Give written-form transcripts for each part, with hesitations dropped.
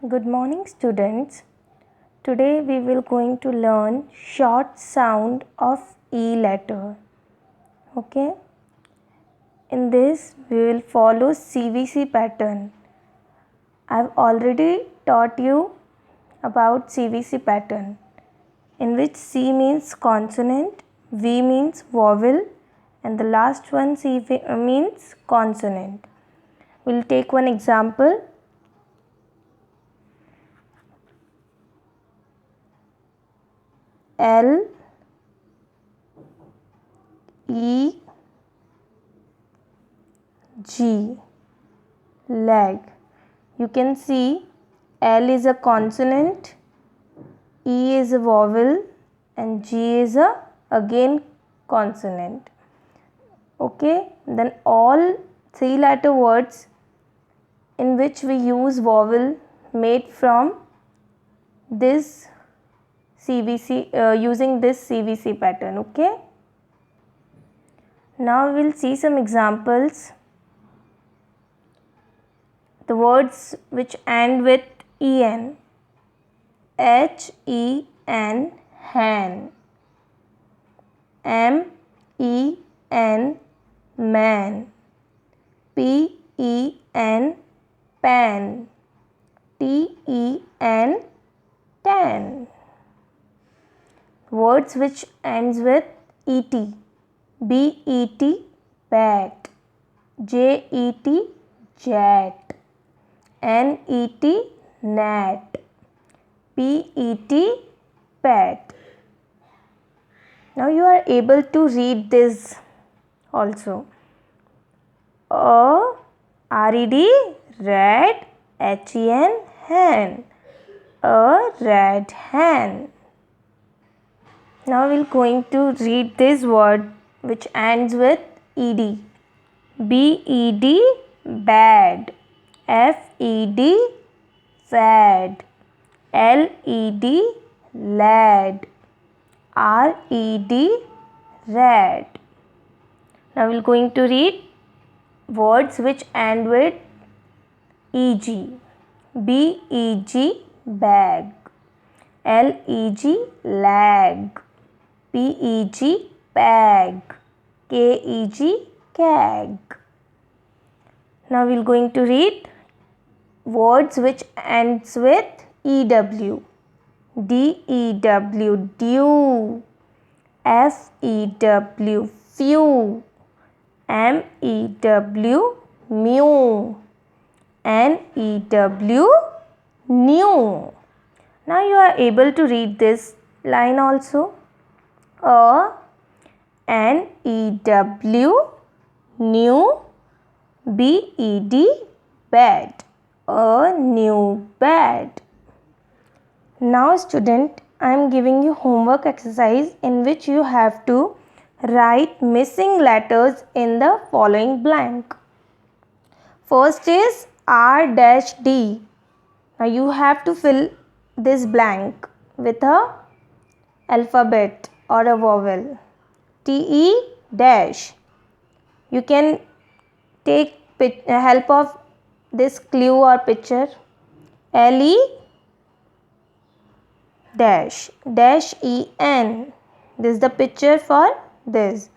Good morning, students. Today we will going to learn short sound of E letter. Okay. In this we will follow CVC pattern. I've already taught you about CVC pattern, in which C means consonant, V means vowel, and the last one C means consonant. We'll take one example. L E G, leg. You can see L is a consonant, E is a vowel, and G is a again consonant. Okay, then all three letter words in which we use vowel made from this CVC using this CVC pattern. Okay, now we'll see some examples. The words which end with en: HEN, hen; MEN, man; PEN, pan; TEN, tan. Words which ends with ET: BET, bat; JET, jet; NET, net; PET, pet. Now you are able to read this also. RED, red; HEN, hen; a red hen. Now we are going to read this word which ends with ED: BED, bad; FED, fad; LED, lad; RED, red. Now we are going to read words which end with EG: BEG, bag; LEG, lag; PEG, pag; KEG, kag. Now we are going to read words which ends with EW: DEW, dew; FEW, few; MEW, mew; NEW, new. Now you are able to read this line also. NEW, new; BED, bed; a new bed. Now student, I am giving you homework exercise in which you have to write missing letters in the following blank. First is R-D. Now you have to fill this blank with a alphabet or a vowel. TE dash. You can take help of this clue or picture. LE dash, dash EN. This is the picture for this.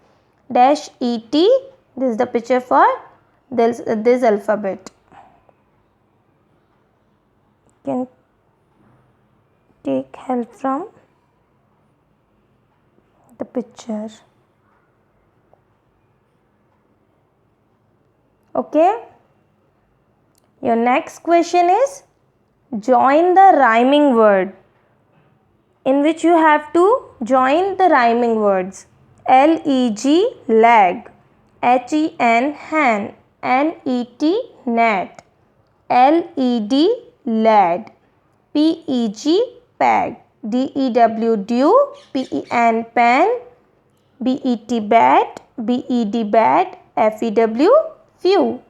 Dash ET. This is the picture for this alphabet. You can take help from the picture. Okay. Your next question is join the rhyming word, in which you have to join the rhyming words. LEG, leg; HEN, hen; NET, net; LED, lad; PEG, peg; DEW, dew; PEN, pan; BET, bat; BED, bat; FEW, few;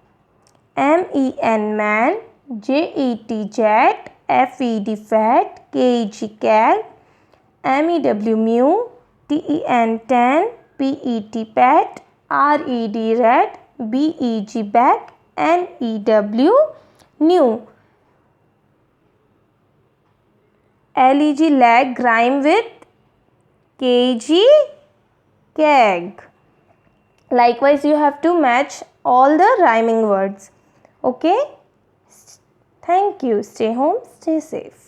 MEN, man; JET, jet; FED, fat; KEG, keg; MEW, mew; TEN, tan; PET, pet; RED, red; BEG, bag; NEW, new. leg leg rhyme with kg keg. Likewise, you have to match all the rhyming words. Okay? Thank you. Stay home, stay safe.